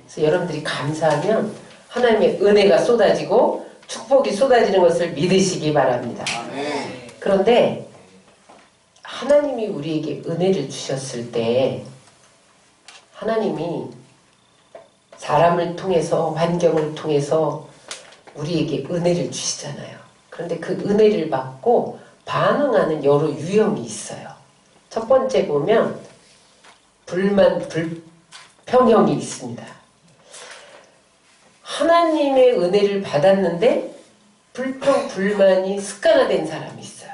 그래서 여러분들이 감사하면 하나님의 은혜가 쏟아지고 축복이 쏟아지는 것을 믿으시기 바랍니다. 그런데 하나님이 우리에게 은혜를 주셨을 때 하나님이 사람을 통해서 환경을 통해서 우리에게 은혜를 주시잖아요. 그런데 그 은혜를 받고 반응하는 여러 유형이 있어요. 첫 번째 보면 불만, 불평형이 있습니다. 하나님의 은혜를 받았는데 불평, 불만이 습관화된 사람이 있어요.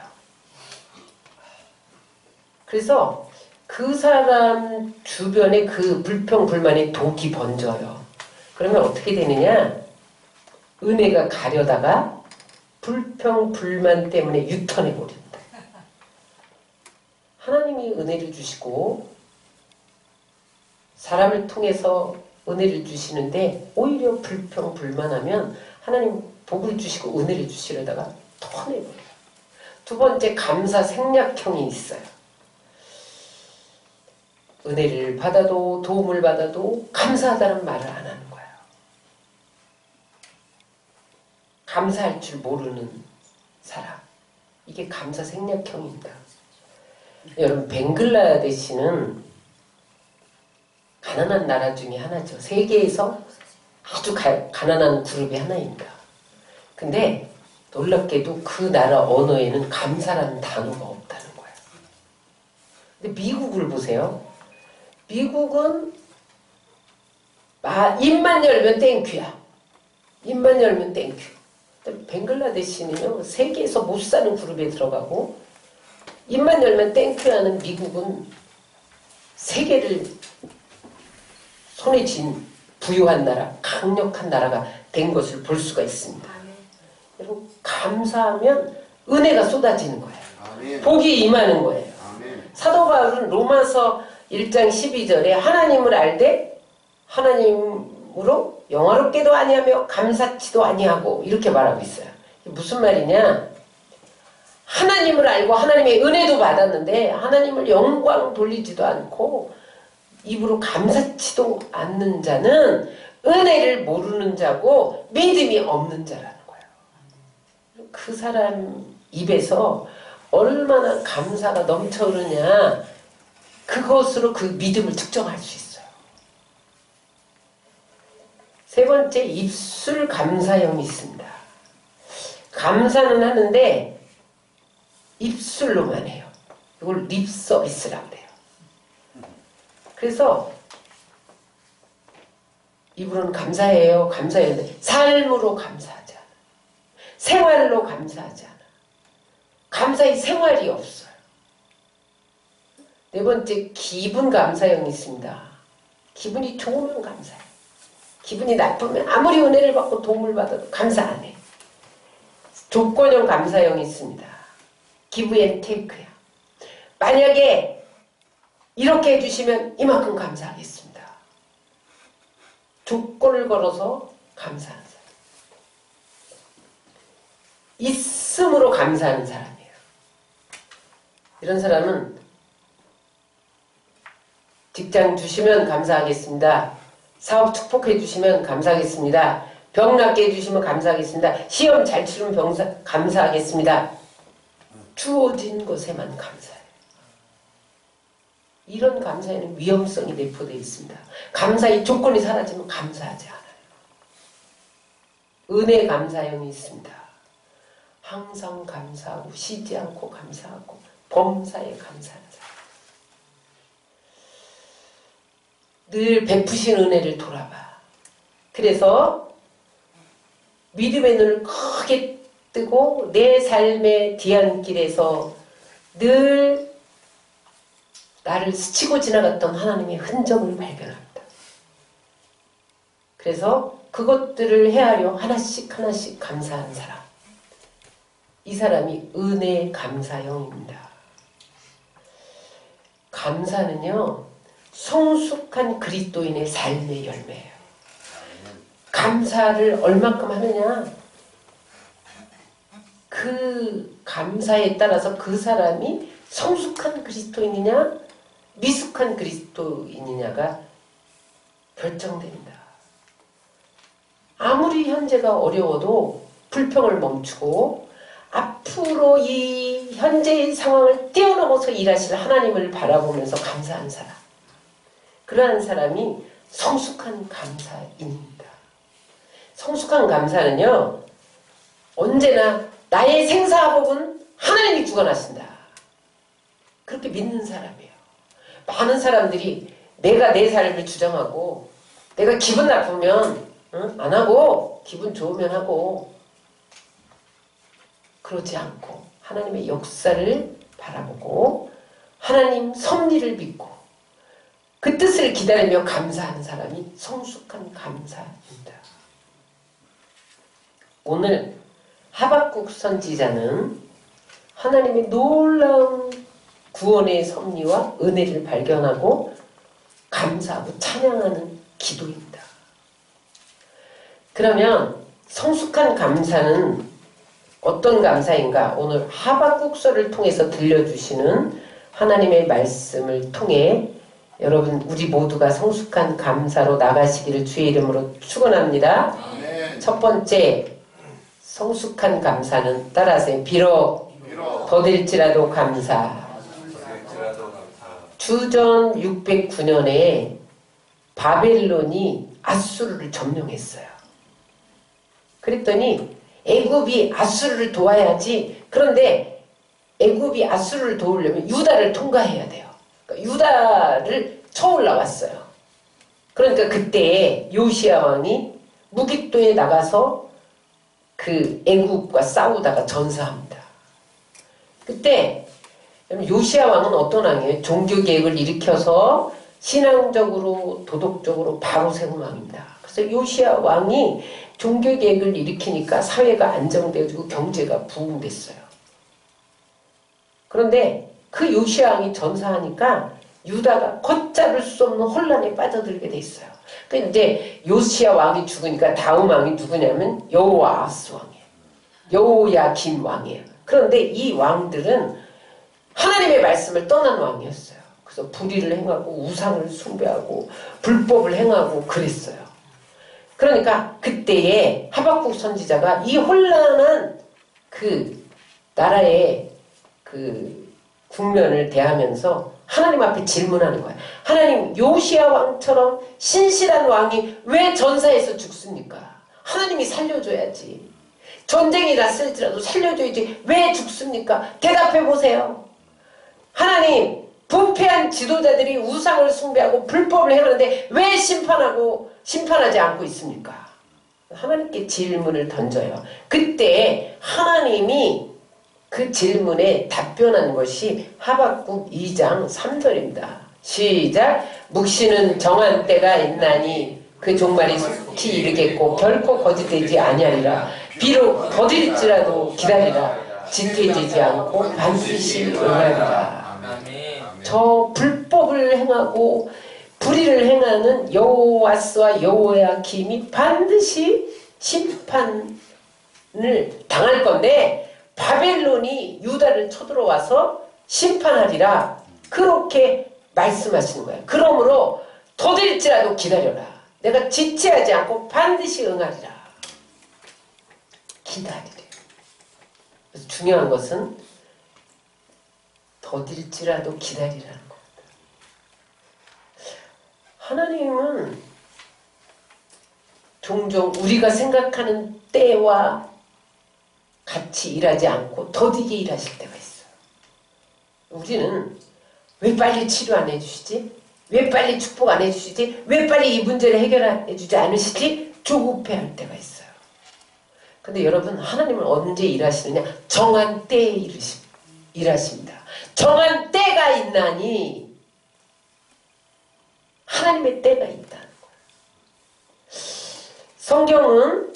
그래서 그 사람 주변에 그 불평, 불만의 독이 번져요. 그러면 어떻게 되느냐? 은혜가 가려다가 불평, 불만 때문에 유턴해버린다. 하나님이 은혜를 주시고 사람을 통해서 은혜를 주시는데 오히려 불평, 불만하면 하나님 복을 주시고 은혜를 주시려다가 턴해버려요. 두 번째, 감사 생략형이 있어요. 은혜를 받아도 도움을 받아도 감사하다는 말을 안 하는 거예요. 감사할 줄 모르는 사람. 이게 감사 생략형입니다. 여러분, 벵글라데시는 가난한 나라 중에 하나죠. 세계에서 아주 가난한 그룹의 하나입니다. 근데 놀랍게도 그 나라 언어에는 감사라는 단어가 없다는 거예요. 근데 미국을 보세요. 미국은 입만 열면 땡큐야. 입만 열면 땡큐. 벵글라데시는요, 세계에서 못 사는 그룹에 들어가고 입만 열면 땡큐하는 미국은 세계를 손에 쥔 부유한 나라, 강력한 나라가 된 것을 볼 수가 있습니다. 여러분, 감사하면 은혜가 쏟아지는 거예요. 복이 임하는 거예요. 사도 바울은 로마서 1장 12절에 하나님을 알되 하나님으로 영화롭게도 아니하며 감사치도 아니하고 이렇게 말하고 있어요. 무슨 말이냐? 하나님을 알고 하나님의 은혜도 받았는데 하나님을 영광 돌리지도 않고 입으로 감사치도 않는 자는 은혜를 모르는 자고 믿음이 없는 자라는 거예요. 그 사람 입에서 얼마나 감사가 넘쳐 흐르냐, 그것으로 그 믿음을 측정할 수 있어요. 세 번째, 입술 감사형이 있습니다. 감사는 하는데 입술로만 해요. 이걸 립 서비스라고 그래요. 그래서 입으로는 감사해요, 감사해요. 근데 삶으로 감사하지 않아. 생활로 감사하지 않아. 감사의 생활이 없어요. 네 번째, 기분 감사형이 있습니다. 기분이 좋으면 감사해. 기분이 나쁘면 아무리 은혜를 받고 도움을 받아도 감사 안 해. 조건형 감사형이 있습니다. give and take야. 만약에 이렇게 해주시면 이만큼 감사하겠습니다. 조건을 걸어서 감사하는 사람. 있음으로 감사하는 사람이에요. 이런 사람은 직장 주시면 감사하겠습니다. 사업 축복해 주시면 감사하겠습니다. 병 낫게 해주시면 감사하겠습니다. 시험 잘 치르면 감사하겠습니다. 주어진 것에만 감사해요. 이런 감사에는 위험성이 내포되어 있습니다. 감사의 조건이 사라지면 감사하지 않아요. 은혜 감사형이 있습니다. 항상 감사하고 쉬지 않고 감사하고 범사에 감사하는 사람. 늘 베푸신 은혜를 돌아봐. 그래서 믿음의 눈을 크게 뜨고 내 삶의 뒤안길에서 늘 나를 스치고 지나갔던 하나님의 흔적을 발견합니다. 그래서 그것들을 헤아려 하나씩 하나씩 감사하는 사람. 이 사람이 은혜 감사형입니다. 감사는요, 성숙한 그리스도인의 삶의 열매예요. 감사를 얼마큼 하느냐, 그 감사에 따라서 그 사람이 성숙한 그리스도인이냐 미숙한 그리스도인이냐가 결정됩니다. 아무리 현재가 어려워도 불평을 멈추고 앞으로 이 현재의 상황을 뛰어넘어서 일하실 하나님을 바라보면서 감사한 사람, 그러한 사람이 성숙한 감사인입니다. 성숙한 감사는요, 언제나 나의 생사복은 하나님이 주관하신다, 그렇게 믿는 사람이에요. 많은 사람들이 내가 내 삶을 주장하고, 내가 기분 나쁘면 안 하고, 기분 좋으면 하고, 그러지 않고 하나님의 역사를 바라보고 하나님 섭리를 믿고 그 뜻을 기다리며 감사하는 사람이 성숙한 감사입니다. 오늘 하박국 선지자는 하나님의 놀라운 구원의 섭리와 은혜를 발견하고 감사하고 찬양하는 기도입니다. 그러면 성숙한 감사는 어떤 감사인가? 오늘 하박국서를 통해서 들려주시는 하나님의 말씀을 통해 여러분 우리 모두가 성숙한 감사로 나가시기를 주의 이름으로 축원합니다. 첫 번째 성숙한 감사는 따라하세요. 비록 더딜지라도 감사. 주전 609년에 바벨론이 아수르를 점령했어요. 그랬더니 애굽이 아수르를 도와야지. 그런데 애굽이 아수르를 도우려면 유다를 통과해야 돼요. 그러니까 유다를 쳐 올라왔어요. 그러니까 그때 요시야 왕이 무깃도에 나가서 그 애굽과 싸우다가 전사합니다. 그때 요시야 왕은 어떤 왕이에요? 종교개혁을 일으켜서 신앙적으로 도덕적으로 바로 세운 왕입니다. 그래서 요시야 왕이 종교개혁을 일으키니까 사회가 안정되어지고 경제가 부흥됐어요. 그런데 그 요시야 왕이 전사하니까 유다가 걷잡을 수 없는 혼란에 빠져들게 돼 있어요. 근데 이제 요시야 왕이 죽으니까 다음 왕이 누구냐면 여호아스 왕이에요. 여호야김 왕이에요. 그런데 이 왕들은 하나님의 말씀을 떠난 왕이었어요. 그래서 불의를 행하고 우상을 숭배하고 불법을 행하고 그랬어요. 그러니까 그때에 하박국 선지자가 이 혼란한 그 나라의 그 국면을 대하면서 하나님 앞에 질문하는 거예요. 하나님, 요시야 왕처럼 신실한 왕이 왜 전사해서 죽습니까? 하나님이 살려줘야지. 전쟁이 났을지라도 살려줘야지. 왜 죽습니까? 대답해 보세요. 하나님, 부패한 지도자들이 우상을 숭배하고 불법을 행하는데 왜 심판하지 않고 있습니까? 하나님께 질문을 던져요. 그때 하나님이 그 질문에 답변한 것이 하박국 2장 3절입니다. 시작. 묵시는 정한 때가 있나니 그 종말이 속히 이르겠고 결코 거짓되지 아니하리라. 비록 더딜지라도 기다리라. 지태지지 않고 반드시 응하리라. 저 불법을 행하고 불의를 행하는 여호와스와 여호야김이 반드시 심판을 당할 건데 바벨론이 유다를 쳐들어와서 심판하리라. 그렇게 말씀하시는 거예요. 그러므로 더딜지라도 기다려라. 내가 지체하지 않고 반드시 응하리라. 기다리래. 그래서 중요한 것은 더딜지라도 기다리라는 겁니다. 하나님은 종종 우리가 생각하는 때와 같이 일하지 않고 더디게 일하실 때가 있어요. 우리는 왜 빨리 치료 안 해주시지? 왜 빨리 축복 안 해주시지? 왜 빨리 이 문제를 해결해 주지 않으시지? 조급해할 때가 있어요. 근데 여러분, 하나님은 언제 일하시느냐? 정한 때에 일하십니다. 정한 때가 있나니 하나님의 때가 있다는 거예요. 성경은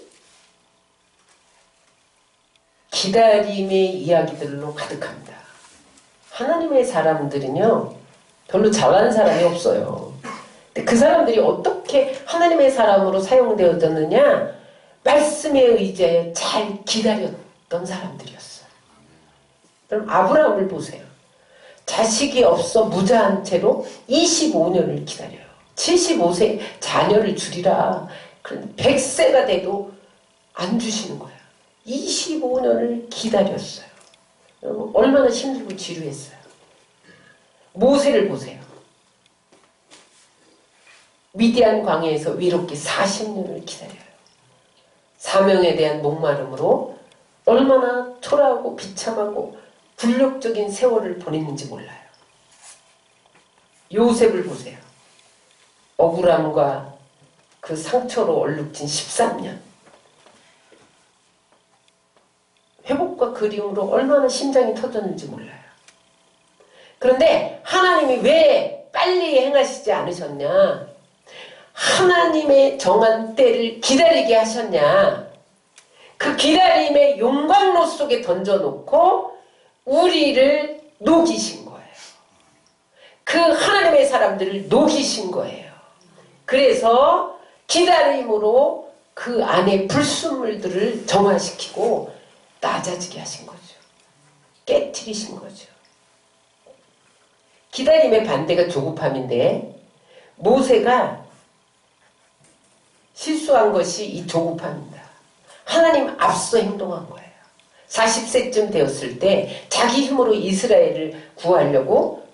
기다림의 이야기들로 가득합니다. 하나님의 사람들은요, 별로 잘하는 사람이 없어요. 근데 그 사람들이 어떻게 하나님의 사람으로 사용되어졌느냐? 말씀에 의지해 잘 기다렸던 사람들이었어요. 그럼 아브라함을 보세요. 자식이 없어 무자한 채로 25년을 기다려요. 75세 자녀를 주리라. 100세가 돼도 안 주시는 거야. 25년을 기다렸어요. 얼마나 힘들고 지루했어요. 모세를 보세요. 미디안 광야에서 외롭게 40년을 기다려요. 사명에 대한 목마름으로 얼마나 초라하고 비참하고 굴욕적인 세월을 보냈는지 몰라요. 요셉을 보세요. 억울함과 그 상처로 얼룩진 13년. 회복과 그리움으로 얼마나 심장이 터졌는지 몰라요. 그런데 하나님이 왜 빨리 행하시지 않으셨냐? 하나님의 정한 때를 기다리게 하셨냐? 그 기다림의 용광로 속에 던져놓고 우리를 녹이신 거예요. 그 하나님의 사람들을 녹이신 거예요. 그래서 기다림으로 그 안에 불순물들을 정화시키고 낮아지게 하신 거죠. 깨트리신 거죠. 기다림의 반대가 조급함인데 모세가 실수한 것이 이 조급함입니다. 하나님 앞서 행동한 거예요. 40세쯤 되었을 때 자기 힘으로 이스라엘을 구하려고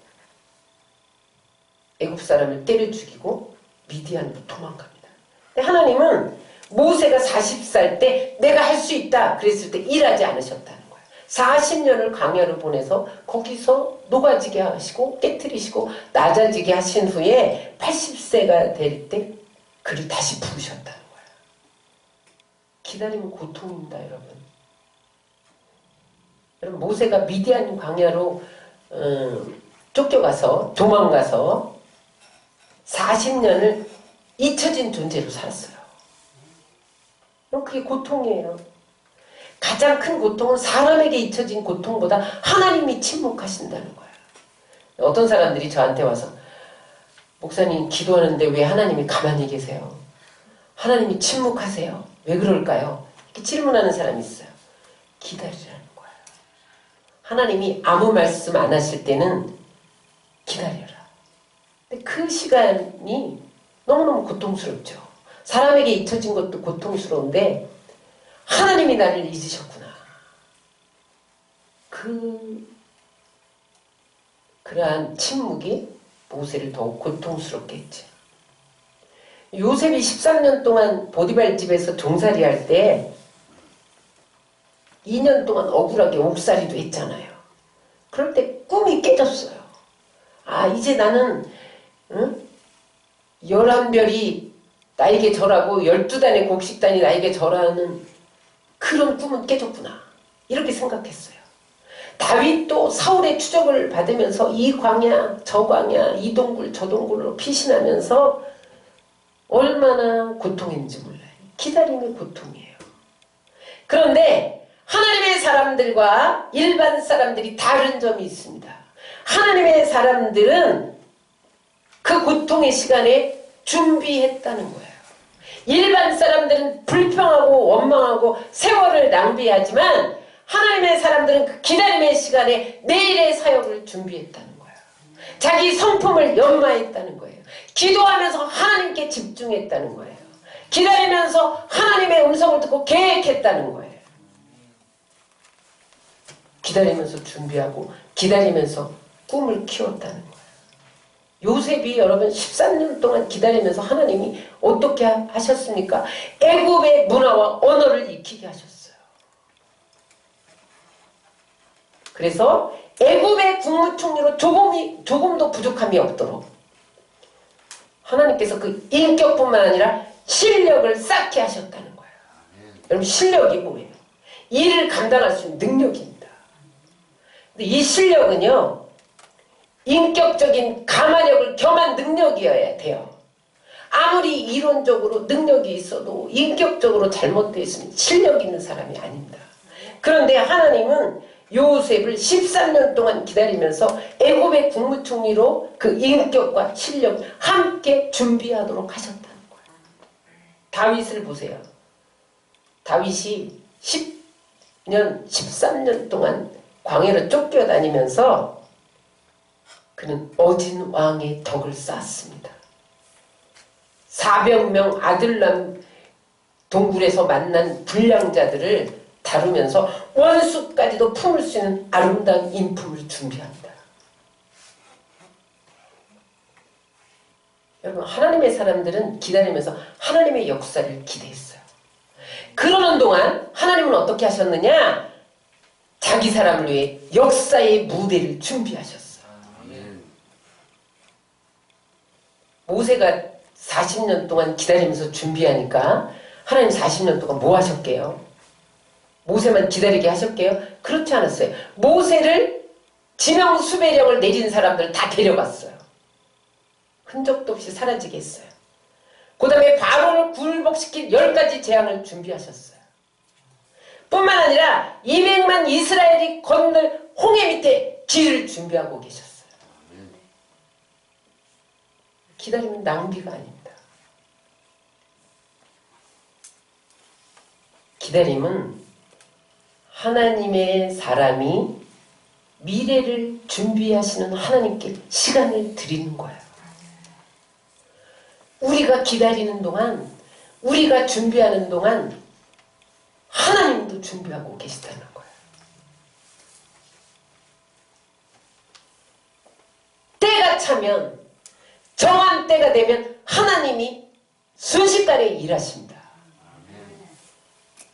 애굽 사람을 때려 죽이고 미디안으로 도망갑니다. 근데 하나님은 모세가 40살 때 내가 할 수 있다 그랬을 때 일하지 않으셨다는 거예요. 40년을 광야로 보내서 거기서 녹아지게 하시고 깨트리시고 낮아지게 하신 후에 80세가 될 때 그를 다시 부르셨다는 거예요. 기다림은 고통입니다, 여러분. 여러분 모세가 미디안 광야로 쫓겨가서 도망가서 40년을 잊혀진 존재로 살았어요. 그게 고통이에요. 가장 큰 고통은 사람에게 잊혀진 고통보다 하나님이 침묵하신다는 거예요. 어떤 사람들이 저한테 와서 목사님 기도하는데 왜 하나님이 가만히 계세요? 하나님이 침묵하세요. 왜 그럴까요? 이렇게 질문하는 사람이 있어요. 기다리라는 거예요. 하나님이 아무 말씀 안 하실 때는 기다려라. 근데 그 시간이 너무너무 고통스럽죠. 사람에게 잊혀진 것도 고통스러운데 하나님이 나를 잊으셨구나. 그러한 침묵이 모세를 더욱 고통스럽게 했지. 요셉이 13년 동안 보디발 집에서 종살이 할 때 2년 동안 억울하게 옥살이도 했잖아요. 그럴 때 꿈이 깨졌어요. 아, 이제 나는 11별이 나에게 절하고 12단의 곡식단이 나에게 절하는 그런 꿈은 깨졌구나. 이렇게 생각했어요. 다윗도 사울의 추적을 받으면서 이 광야 저 광야 이 동굴 저 동굴로 피신하면서 얼마나 고통했는지 몰라요. 기다림의 고통이에요. 그런데 하나님의 사람들과 일반 사람들이 다른 점이 있습니다. 하나님의 사람들은 그 고통의 시간에 준비했다는 거예요. 일반 사람들은 불평하고 원망하고 세월을 낭비하지만 하나님의 사람들은 그 기다림의 시간에 내일의 사역을 준비했다는 거예요. 자기 성품을 연마했다는 거예요. 기도하면서 하나님께 집중했다는 거예요. 기다리면서 하나님의 음성을 듣고 계획했다는 거예요. 기다리면서 준비하고 기다리면서 꿈을 키웠다는 거예요. 요셉이 여러분 13년 동안 기다리면서 하나님이 어떻게 하셨습니까? 애굽의 문화와 언어를 익히게 하셨어요. 그래서 애굽의 국무총리로 조금도 부족함이 없도록 하나님께서 그 인격뿐만 아니라 실력을 쌓게 하셨다는 거예요. 여러분 실력이 뭐예요? 일을 감당할 수 있는 능력입니다. 근데 이 실력은요. 인격적인 감화력을 겸한 능력이어야 돼요. 아무리 이론적으로 능력이 있어도 인격적으로 잘못되어 있으면 실력 있는 사람이 아닙니다. 그런데 하나님은 요셉을 13년 동안 기다리면서 애굽의 국무총리로 그 인격과 실력을 함께 준비하도록 하셨다는 거예요. 다윗을 보세요. 다윗이 10년, 13년 동안 광야로 쫓겨다니면서 그는 어진 왕의 덕을 쌓았습니다. 400명 아들남 동굴에서 만난 불량자들을 다루면서 원수까지도 품을 수 있는 아름다운 인품을 준비한다. 여러분, 하나님의 사람들은 기다리면서 하나님의 역사를 기대했어요. 그러는 동안 하나님은 어떻게 하셨느냐? 자기 사람을 위해 역사의 무대를 준비하셨어요. 모세가 40년 동안 기다리면서 준비하니까 하나님 40년 동안 뭐 하셨게요? 모세만 기다리게 하셨게요? 그렇지 않았어요. 모세를 지명수배령을 내린 사람들 다 데려갔어요. 흔적도 없이 사라지게 했어요. 그 다음에 바로를 굴복시킬 10가지 재앙을 준비하셨어요. 뿐만 아니라 200만 이스라엘이 건널 홍해 밑에 길을 준비하고 계셨어요. 기다리면 낭비가 아닙니다. 기다림은 하나님의 사람이 미래를 준비하시는 하나님께 시간을 드리는 거예요. 우리가 기다리는 동안, 우리가 준비하는 동안 하나님도 준비하고 계시다는 거예요. 때가 차면, 정한 때가 되면 하나님이 순식간에 일하십니다.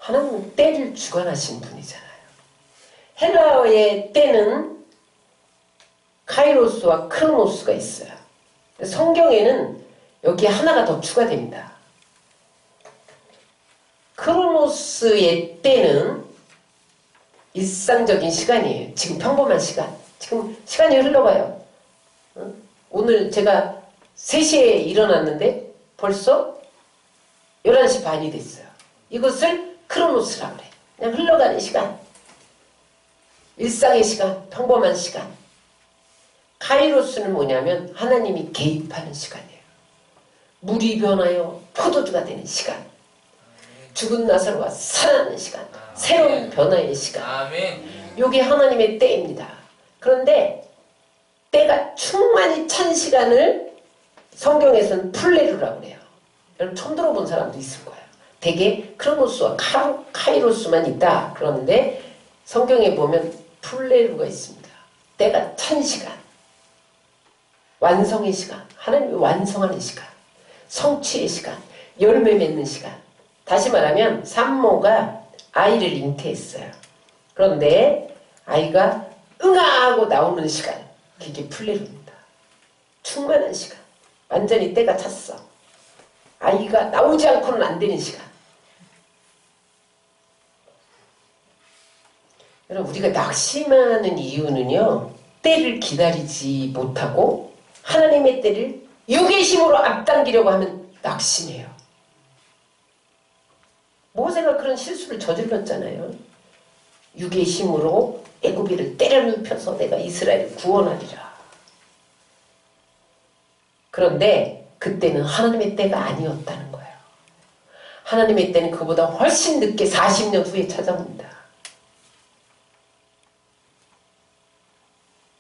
하나님은 때를 주관하신 분이잖아요. 헬라어의 때는 카이로스와 크로노스가 있어요. 성경에는 여기에 하나가 더 추가됩니다. 크로노스의 때는 일상적인 시간이에요. 지금 평범한 시간. 지금 시간이 흘러가요. 오늘 제가 3시에 일어났는데 벌써 11시 반이 됐어요. 이것을 크로노스라고 그래. 그냥 흘러가는 시간. 일상의 시간, 평범한 시간. 카이로스는 뭐냐면 하나님이 개입하는 시간이에요. 물이 변하여 포도주가 되는 시간. 죽은 나사로가 살아나는 시간. 새로운 변화의 시간. 이게 하나님의 때입니다. 그런데 때가 충만히 찬 시간을 성경에서는 플레루라고 그래요. 여러분 처음 들어본 사람도 있을 거예요. 대개 크로노스와 카이로스만 있다. 그런데 성경에 보면 플레루가 있습니다. 때가 찬 시간. 완성의 시간. 하나님이 완성하는 시간. 성취의 시간. 열매 맺는 시간. 다시 말하면 산모가 아이를 잉태했어요. 그런데 아이가 응아하고 나오는 시간. 그게 플레루입니다. 충만한 시간. 완전히 때가 찼어. 아이가 나오지 않고는 안 되는 시간. 여러분, 우리가 낙심하는 이유는요, 때를 기다리지 못하고 하나님의 때를 육의 힘으로 앞당기려고 하면 낙심해요. 모세가 그런 실수를 저질렀잖아요. 육의 힘으로 애굽인을 때려 눕혀서 내가 이스라엘을 구원하리라. 그런데 그때는 하나님의 때가 아니었다는 거예요. 하나님의 때는 그보다 훨씬 늦게 40년 후에 찾아옵니다.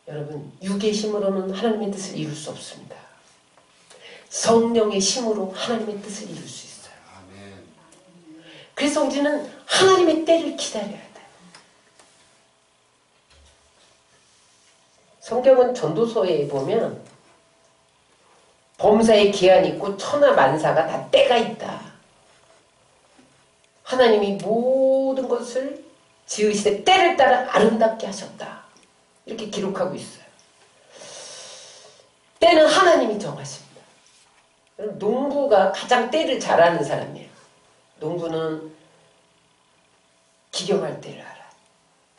여러분, 육의 힘으로는 하나님의 뜻을 이룰 수 없습니다. 성령의 힘으로 하나님의 뜻을 이룰 수 있어요. 그래서 우리는 하나님의 때를 기다려야 돼요. 성경은 전도서에 보면 범사에 기한이 있고 천하 만사가 다 때가 있다. 하나님이 모든 것을 지으시되 때를 따라 아름답게 하셨다. 이렇게 기록하고 있어요. 때는 하나님이 정하십니다. 농부가 가장 때를 잘 아는 사람이에요. 농부는 기경할 때를 알아.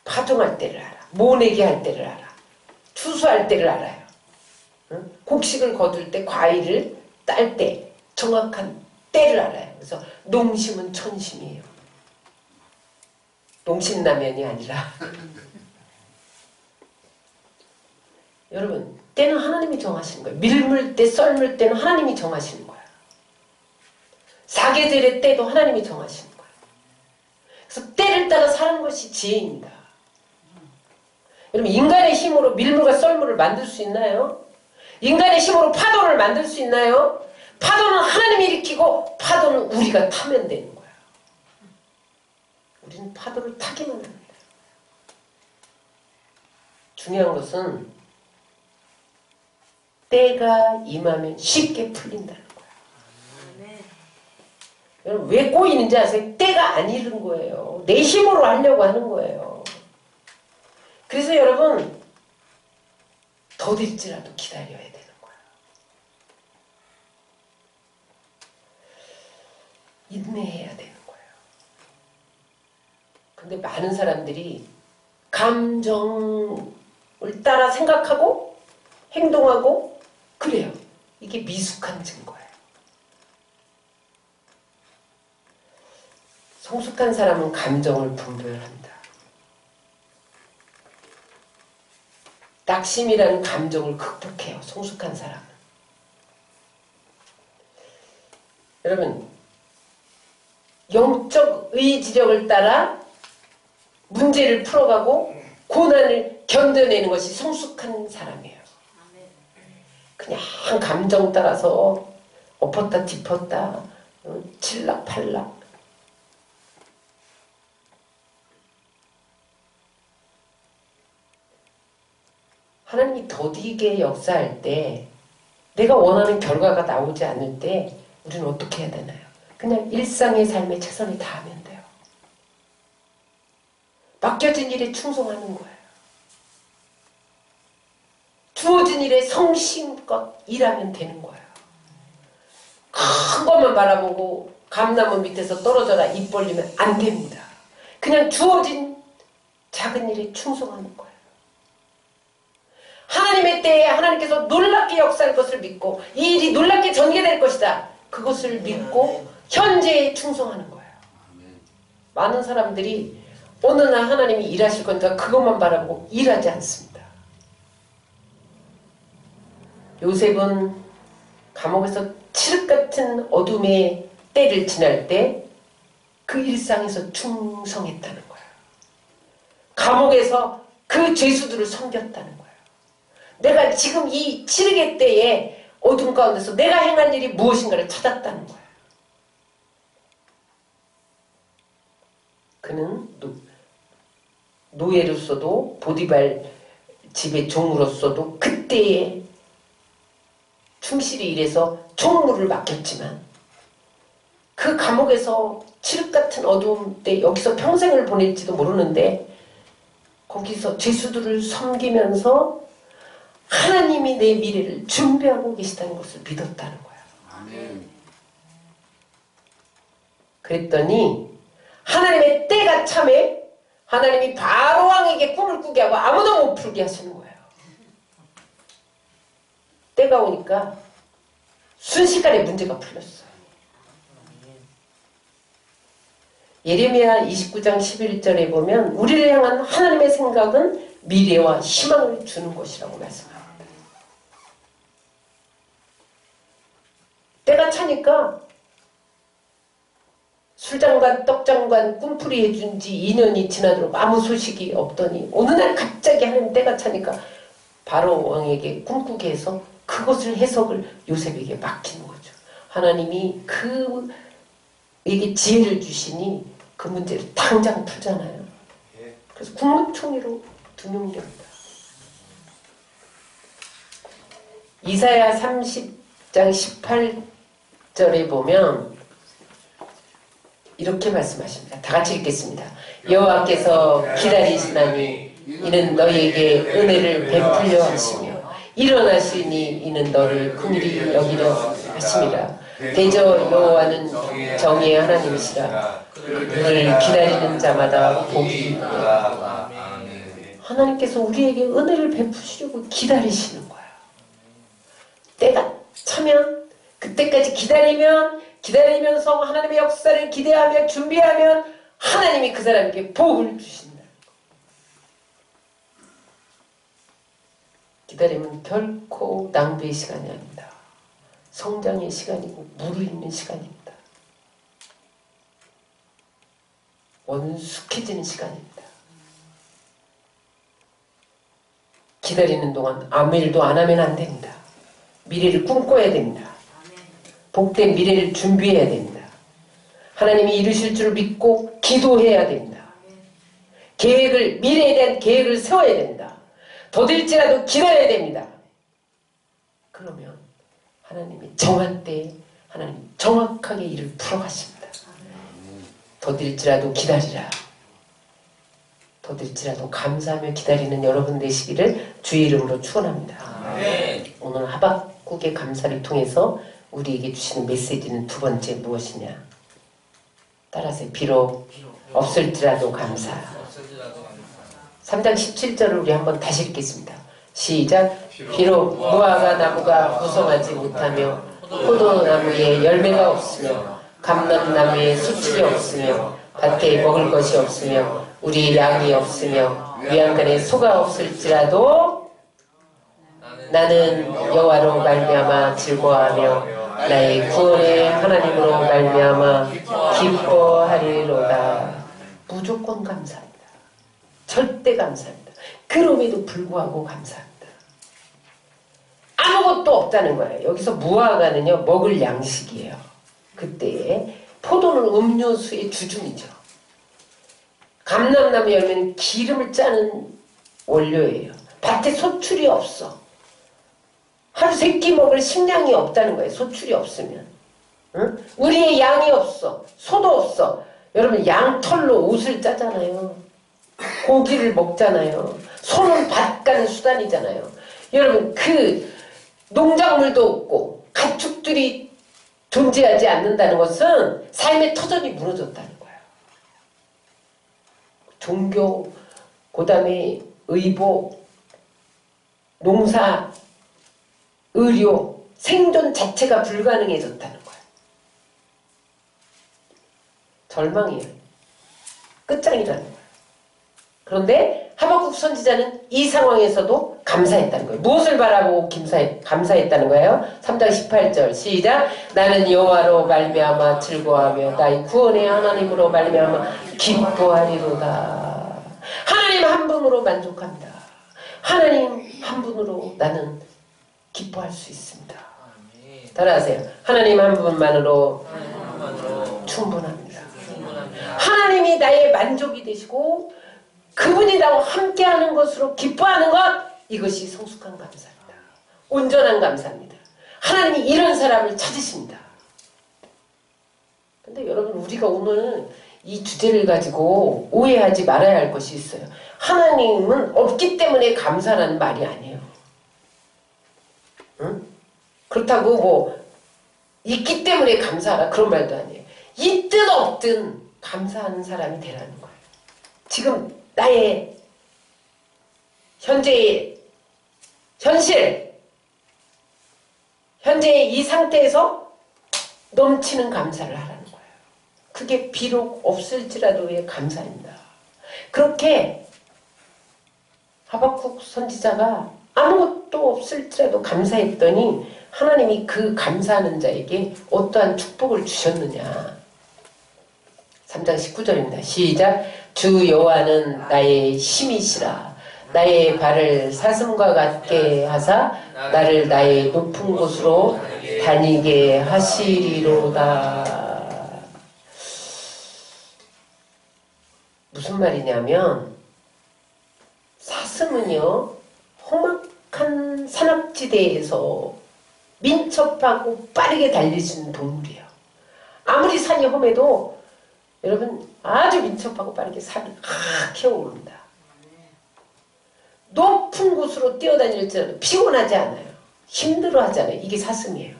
파종할 때를 알아. 모내기 할 때를 알아. 추수할 때를 알아요. 곡식을 거둘 때, 과일을 딸 때 정확한 때를 알아요. 그래서 농심은 천심이에요. 농심라면이 아니라 여러분, 때는 하나님이 정하시는 거예요. 밀물 때, 썰물 때는 하나님이 정하시는 거예요. 사계절의 때도 하나님이 정하시는 거예요. 그래서 때를 따라 사는 것이 지혜입니다. 여러분, 인간의 힘으로 밀물과 썰물을 만들 수 있나요? 인간의 힘으로 파도를 만들 수 있나요? 파도는 하나님이 일으키고 파도는 우리가 타면 되는 거예요. 거친 파도를 타기만 합니다. 중요한 것은 때가 임하면 쉽게 풀린다는 거예요. 여러분 왜 꼬이는지 아세요? 때가 안 이른 거예요. 내 힘으로 하려고 하는 거예요. 그래서 여러분 더딜지라도 기다려야 되는 거예요. 인내해야 되는 거예요. 근데 많은 사람들이 감정을 따라 생각하고 행동하고 그래요. 이게 미숙한 증거예요. 성숙한 사람은 감정을 분별한다. 낙심이라는 감정을 극복해요. 성숙한 사람은. 여러분 영적 의지력을 따라 문제를 풀어가고 고난을 견뎌내는 것이 성숙한 사람이에요. 그냥 감정 따라서 엎었다 짚었다 칠락팔락 하나님이 더디게 역사할 때 내가 원하는 결과가 나오지 않을 때 우리는 어떻게 해야 되나요? 그냥 일상의 삶에 최선을 다하면 돼요. 맡겨진 일에 충성하는 거예요. 주어진 일에 성심껏 일하면 되는 거예요. 큰 것만 바라보고 감나무 밑에서 떨어져라 입 벌리면 안 됩니다. 그냥 주어진 작은 일에 충성하는 거예요. 하나님의 때에 하나님께서 놀랍게 역사할 것을 믿고 이 일이 놀랍게 전개될 것이다. 그것을 믿고 현재에 충성하는 거예요. 많은 사람들이 어느 날 하나님이 일하실 거니까 그것만 바라보고 일하지 않습니다. 요셉은 감옥에서 칠흑같은 어둠의 때를 지날 때 그 일상에서 충성했다는 거예요. 감옥에서 그 죄수들을 섬겼다는 거예요. 내가 지금 이 칠흑의 때에 어둠 가운데서 내가 행할 일이 무엇인가를 찾았다는 거예요. 그는 노예로서도 보디발 집의 종으로서도 그때에 충실히 일해서 총무를 맡겼지만 그 감옥에서 칠흑같은 어두움 때 여기서 평생을 보낼지도 모르는데 거기서 죄수들을 섬기면서 하나님이 내 미래를 준비하고 계시다는 것을 믿었다는 거야. 아멘. 그랬더니 하나님의 때가 참에 하나님이 바로 왕에게 꿈을 꾸게 하고 아무도 못 풀게 하시는 거예요. 때가 오니까 순식간에 문제가 풀렸어요. 예레미야 29장 11절에 보면 우리를 향한 하나님의 생각은 미래와 희망을 주는 것이라고 말씀합니다. 때가 차니까 술장관, 떡장관 꿈풀이 해준 지 2년이 지나도록 아무 소식이 없더니 어느 날 갑자기 하나님 때가 차니까 바로 왕에게 꿈꾸게 해서 그것을 해석을 요셉에게 맡기는 거죠. 하나님이 그에게 지혜를 주시니 그 문제를 당장 풀잖아요. 그래서 국무총리로 등용됩니다. 이사야 30장 18절에 보면 이렇게 말씀하십니다. 다 같이 읽겠습니다. 여호와께서 기다리시나니 이는 너희에게 은혜를 베풀려 하시며 일어나시니 이는 너를 긍휼히 여기려 하심이라. 대저 여호와는 정의의 하나님이시라. 그를 기다리는 자마다 복이 있다. 하나님께서 우리에게 은혜를 베푸시려고 기다리시는 거예요. 때가 차면 그때까지 기다리면서 하나님의 역사를 기대하며 준비하면 하나님이 그 사람에게 복을 주신다. 기다림은 결코 낭비의 시간이 아닙니다. 성장의 시간이고 무르익는 시간입니다. 원숙해지는 시간입니다. 기다리는 동안 아무 일도 안 하면 안 됩니다. 미래를 꿈꿔야 됩니다. 복된 미래를 준비해야 됩니다. 하나님이 이루실 줄 믿고 기도해야 됩니다. 미래에 대한 계획을 세워야 됩니다. 더딜지라도 기다려야 됩니다. 그러면 하나님이 정한 때에 하나님 정확하게 일을 풀어가십니다. 더딜지라도 기다리라. 더딜지라도 감사하며 기다리는 여러분 되시기를 주의 이름으로 축원합니다. 오늘 하박국의 감사를 통해서 우리에게 주시는 메시지는 두 번째 무엇이냐? 따라서 비록 없을지라도 감사. 3장 17절을 우리 한번 다시 읽겠습니다. 시작. 비록 무화과 나무가 무성하지 못하며 포도나무에 열매가 없으며 감람나무에 수출이 없으며 밭에 먹을 것이 없으며 우리의 양이 없으며 위안간에 소가 없을지라도 나는 여호와로 말미암아 즐거워하며 나의 구원의 하나님으로 말미암아 기뻐하리로다. 무조건 감사합니다. 절대 감사합니다. 그럼에도 불구하고 감사합니다. 아무것도 없다는 거예요. 여기서 무화과는요 먹을 양식이에요. 그때에 포도는 음료수의 주중이죠. 감람나무 열매는 기름을 짜는 원료예요. 밭에 소출이 없어. 하루 세 끼 먹을 식량이 없다는 거예요. 소출이 없으면. 응? 우리의 양이 없어. 소도 없어. 여러분 양털로 옷을 짜잖아요. 고기를 먹잖아요. 소는 밭 가는 수단이잖아요. 여러분 그 농작물도 없고 가축들이 존재하지 않는다는 것은 삶의 터전이 무너졌다는 거예요. 종교, 그 다음에 의복, 농사, 의료, 생존 자체가 불가능해졌다는 거예요. 절망이에요. 끝장이라는 거예요. 그런데 하박국 선지자는 이 상황에서도 감사했다는 거예요. 무엇을 바라보고 감사했다는 거예요? 3장 18절 시작. 나는 여호와로 말미암아 즐거워하며 나의 구원의 하나님으로 말미암아 기뻐하리로다. 하나님 한 분으로 만족합니다. 하나님 한 분으로 나는 기뻐할 수 있습니다. 따라하세요. 하나님 한 분만으로 충분합니다. 하나님이 나의 만족이 되시고 그분이 나와 함께하는 것으로 기뻐하는 것, 이것이 성숙한 감사입니다. 온전한 감사입니다. 하나님이 이런 사람을 찾으십니다. 근데 여러분 우리가 오늘 이 주제를 가지고 오해하지 말아야 할 것이 있어요. 하나님은 없기 때문에 감사라는 말이 아니에요. 응? 그렇다고 뭐 있기 때문에 감사하라 그런 말도 아니에요. 있든 없든 감사하는 사람이 되라는 거예요. 지금 나의 현재의 현실, 현재의 이 상태에서 넘치는 감사를 하라는 거예요. 그게 비록 없을지라도의 감사입니다. 그렇게 하박국 선지자가 아무것도 없을지라도 감사했더니 하나님이 그 감사하는 자에게 어떠한 축복을 주셨느냐. 3장 19절입니다. 시작. 주 여호와는 나의 힘이시라. 나의 발을 사슴과 같게 하사 나를 나의 높은 곳으로 다니게 하시리로다. 무슨 말이냐면 사슴은요 험악한 산악지대에서 민첩하고 빠르게 달리시는 동물이에요. 아무리 산이 험해도 여러분 아주 민첩하고 빠르게 산을 키어오릅니다. 높은 곳으로 뛰어다닐지라도 피곤하지 않아요. 힘들어하지 않아요. 이게 사슴이에요.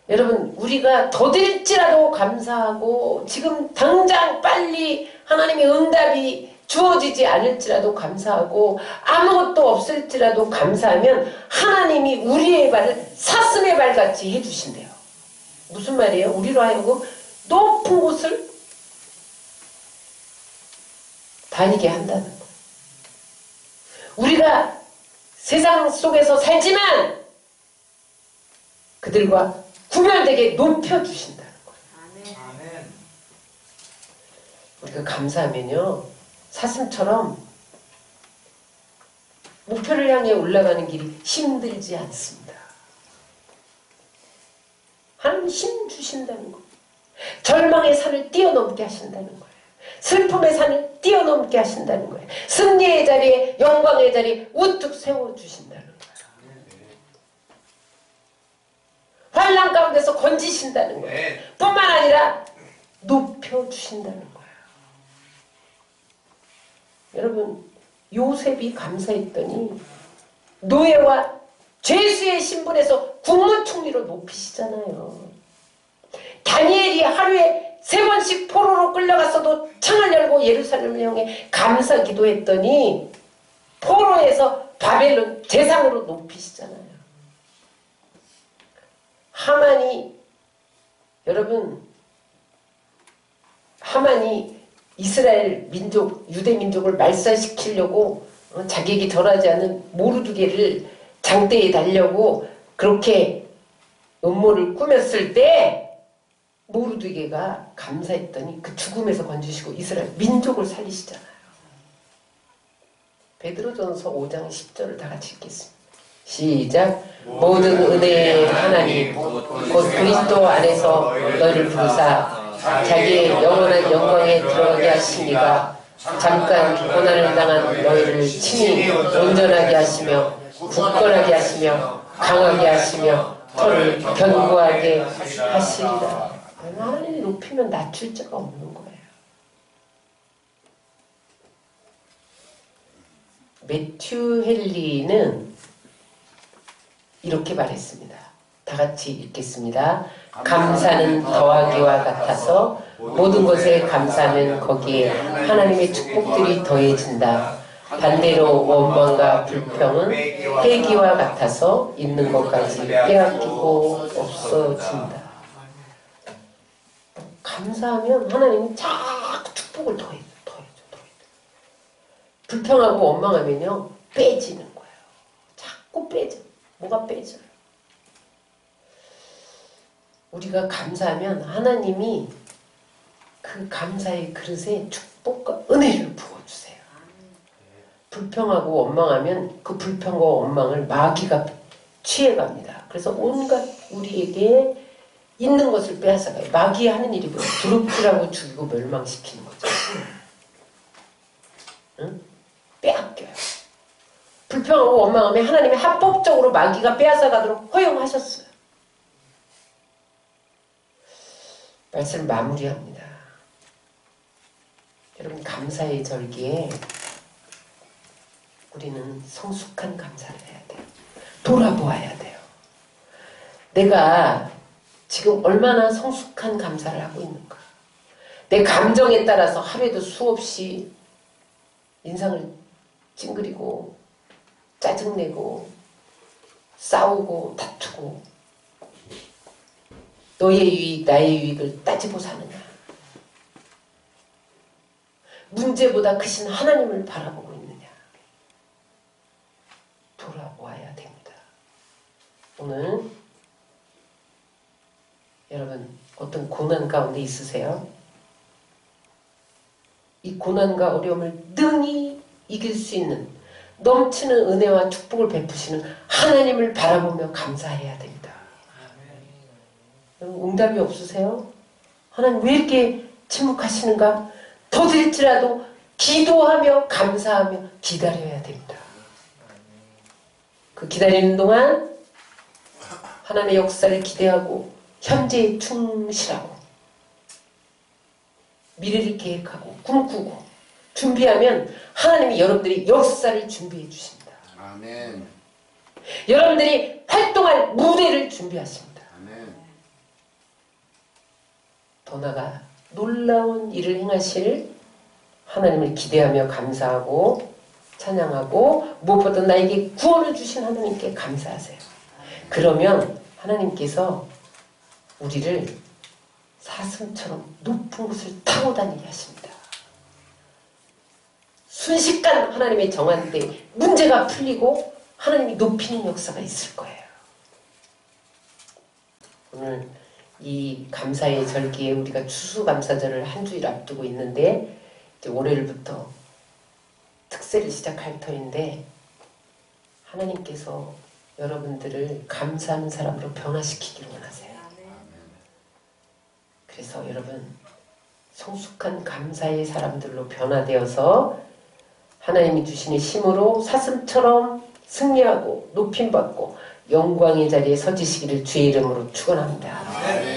여러분 우리가 더딜지라도 감사하고 지금 당장 빨리 하나님의 응답이 주어지지 않을지라도 감사하고 아무것도 없을지라도 감사하면 하나님이 우리의 발을 사슴의 발같이 해주신대요. 무슨 말이에요? 우리로 하여금 높은 곳을 다니게 한다는 거예요. 우리가 세상 속에서 살지만 그들과 구별되게 높여주신다는 거예요. 아멘. 우리가 감사하면요 사슴처럼 목표를 향해 올라가는 길이 힘들지 않습니다. 하나님 힘 주신다는 거예요. 절망의 산을 뛰어넘게 하신다는 거예요. 슬픔의 산을 뛰어넘게 하신다는 거예요. 승리의 자리에, 영광의 자리에 우뚝 세워주신다는 거예요. 환난 가운데서 건지신다는 거예요. 뿐만 아니라 높여주신다는 거예요. 여러분, 요셉이 감사했더니 노예와 죄수의 신분에서 국무총리로 높이시잖아요. 다니엘이 하루에 3번씩 포로로 끌려갔어도 창을 열고 예루살렘을 향해 감사 기도했더니 포로에서 바벨론 제상으로 높이시잖아요. 하만이, 여러분, 하만이 이스라엘 민족, 유대 민족을 말살시키려고 자객이 덜하지 않은 모르드게를 장대에 달려고 그렇게 음모를 꾸몄을 때 모르드게가 감사했더니 그 죽음에서 건지시고 이스라엘 민족을 살리시잖아요. 베드로전서 5장 10절을 다 같이 읽겠습니다. 시작. 모든 은혜의 하나님 곧 그리스도 안에서 너희를 부르사 자기의 영원한 영광에 들어가게 하시니가 잠깐 고난을 당한 너희를 친히 온전하게 하시며 굳건하게 하시며 강하게 하시며 털을 견고하게 하시리라. 하나님이 높이면 낮출 자가 없는 거예요. 매튜 헨리는 이렇게 말했습니다. 다 같이 읽겠습니다. 감사는 더하기와 같아서 모든 것에 감사하면 거기에 하나님의 축복들이 더해진다. 반대로 원망과 불평은 회기와 같아서 있는 것까지 빼앗기고 없어진다. 감사하면 하나님이 자꾸 축복을 더해줘. 불평하고 원망하면요 빼지는 거예요. 자꾸 빼져. 뭐가 빼져요? 우리가 감사하면 하나님이 그 감사의 그릇에 축복과 은혜를 부어주세요. 불평하고 원망하면 그 불평과 원망을 마귀가 취해갑니다. 그래서 온갖 우리에게 있는 것을 빼앗아가요. 마귀의 하는 일이 뭐예요? 두렵기라고 죽이고 멸망시키는 거죠. 응? 빼앗겨요. 불평하고 원망하면 하나님이 합법적으로 마귀가 빼앗아가도록 허용하셨어요. 말씀을 마무리합니다. 여러분, 감사의 절기에 우리는 성숙한 감사를 해야 돼요. 돌아보아야 돼요. 내가 지금 얼마나 성숙한 감사를 하고 있는가. 내 감정에 따라서 하루에도 수없이 인상을 찡그리고 짜증내고 싸우고 다투고 너의 유익 나의 유익을 따지고 사느냐. 문제보다 크신 하나님을 바라보고 있느냐. 돌아보아야 됩니다. 오늘 여러분 어떤 고난 가운데 있으세요? 이 고난과 어려움을 능히 이길 수 있는 넘치는 은혜와 축복을 베푸시는 하나님을 바라보며 감사해야 됩니다. 응답이 없으세요? 하나님 왜 이렇게 침묵하시는가? 더딜지라도 기도하며 감사하며 기다려야 됩니다. 그 기다리는 동안 하나님의 역사를 기대하고 현재에 충실하고 미래를 계획하고 꿈꾸고 준비하면 하나님이 여러분들이 역사를 준비해 주십니다. 아멘. 여러분들이 활동할 무대를 준비하십니다. 아멘. 더 나아가 놀라운 일을 행하실 하나님을 기대하며 감사하고 찬양하고 무엇보다 나에게 구원을 주신 하나님께 감사하세요. 그러면 하나님께서 우리를 사슴처럼 높은 곳을 타고 다니게 하십니다. 순식간 하나님의 정한 때 문제가 풀리고 하나님이 높이는 역사가 있을 거예요. 오늘 이 감사의 절기에 우리가 추수감사절을 한 주일 앞두고 있는데 이제 월요일부터 특세를 시작할 터인데 하나님께서 여러분들을 감사하는 사람으로 변화시키기를 원하세요. 그래서 여러분 성숙한 감사의 사람들로 변화되어서 하나님이 주시는 힘으로 사슴처럼 승리하고 높임받고 영광의 자리에 서지시기를 주의 이름으로 축원합니다.